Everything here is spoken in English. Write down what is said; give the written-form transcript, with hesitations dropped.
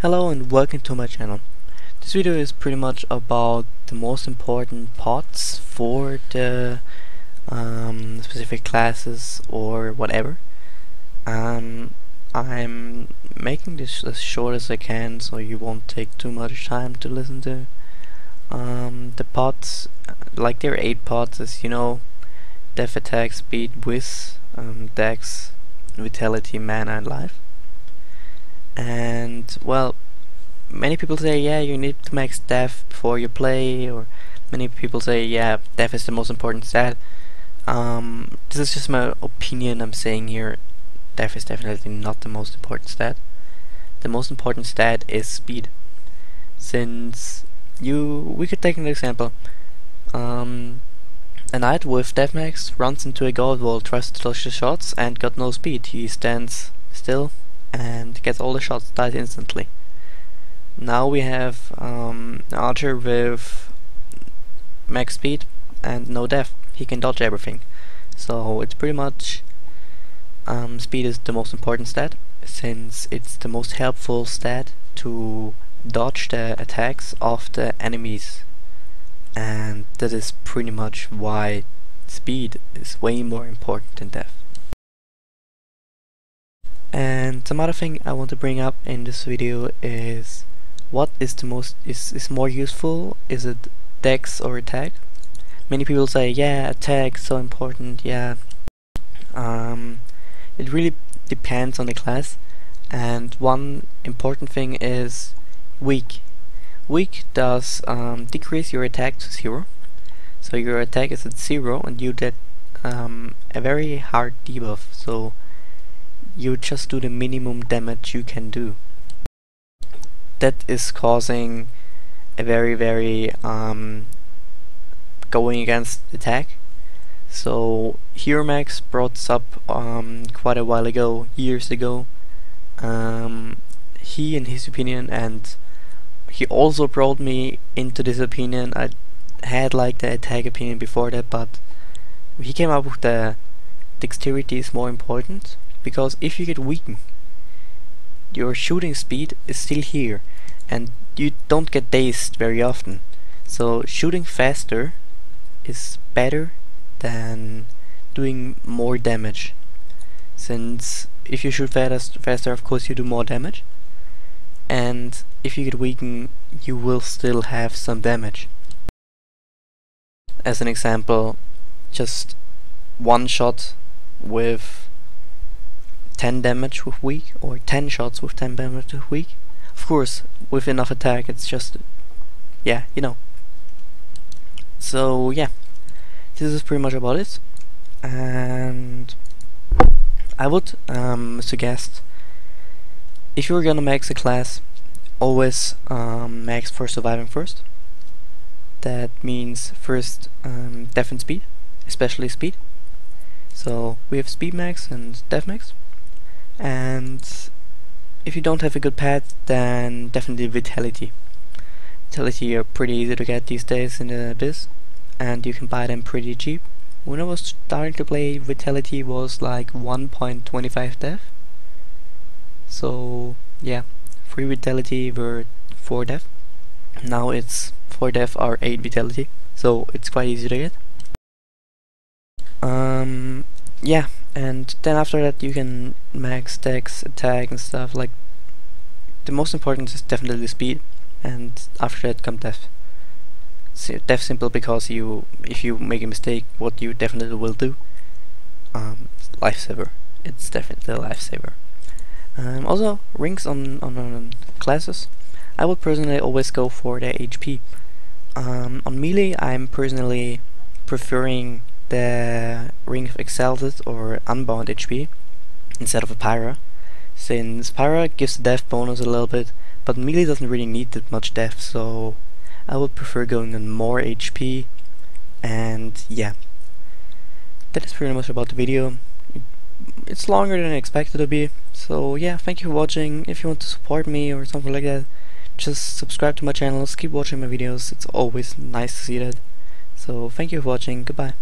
Hello and welcome to my channel. This video is pretty much about the most important parts for the specific classes or whatever. I'm making this as short as I can so you won't take too much time to listen to. The parts, like there are 8 parts as you know: def, attack, speed, whiz, DEX, vitality, mana and life. And well, many people say yeah, you need to max def before you play, or many people say yeah, def is the most important stat. This is just my opinion I'm saying here. Def is definitely not the most important stat. The most important stat is speed. Since we could take an example. A knight with def max runs into a guard wall, tries to dodge the shots and got no speed. He stands still and gets all the shots, dies instantly. Now we have an archer with max speed and no def. He can dodge everything. So it's pretty much speed is the most important stat, since it's the most helpful stat to dodge the attacks of the enemies, and that is pretty much why speed is way more important than def. And some other thing I want to bring up in this video is what is the most is more useful. Is it dex or attack? Many people say yeah, attack so important. Yeah, it really depends on the class, and one important thing is weak. Weak does decrease your attack to 0, so your attack is at 0 and you get a very hard debuff, so you just do the minimum damage you can do. That is causing a very going against attack. So Hero Max brought this up quite a while ago, years ago. He, in his opinion, and he also brought me into this opinion. I had like the attack opinion before that, but he came up with the dexterity is more important, because if you get weakened, your shooting speed is still here and you don't get dazed very often. So shooting faster is better than doing more damage, since if you shoot faster, of course you do more damage, and if you get weakened you will still have some damage. As an example, just one shot with 10 damage with weak, or 10 shots with 10 damage with weak. Of course, with enough attack it's just, yeah, you know. So yeah, this is pretty much about it, and I would suggest, if you're gonna max a class, always max for surviving first. That means first def and speed, especially speed. So we have speed max and def max, and if you don't have a good pad, then definitely vitality. Vitality are pretty easy to get these days in the Abyss, and you can buy them pretty cheap. When I was starting to play, vitality was like 1.25 def. So yeah, 3 vitality were 4 def. Now it's 4 def or 8 vitality, so it's quite easy to get. Yeah, and then after that you can max dex, attack and stuff. Like, the most important is definitely speed, and after that come def. Def simple because if you make a mistake, what you definitely will do, lifesaver. It's definitely a lifesaver. Also rings on classes, I would personally always go for the HP. On melee I'm personally preferring the Ring of Exalted or Unbound HP instead of a Pyra, since Pyra gives the def bonus a little bit, but melee doesn't really need that much def, so I would prefer going on more HP. And yeah, that is pretty much about the video. It's longer than I expected to be, so yeah, thank you for watching. If you want to support me or something like that, just subscribe to my channel, keep watching my videos, it's always nice to see that. So thank you for watching, goodbye.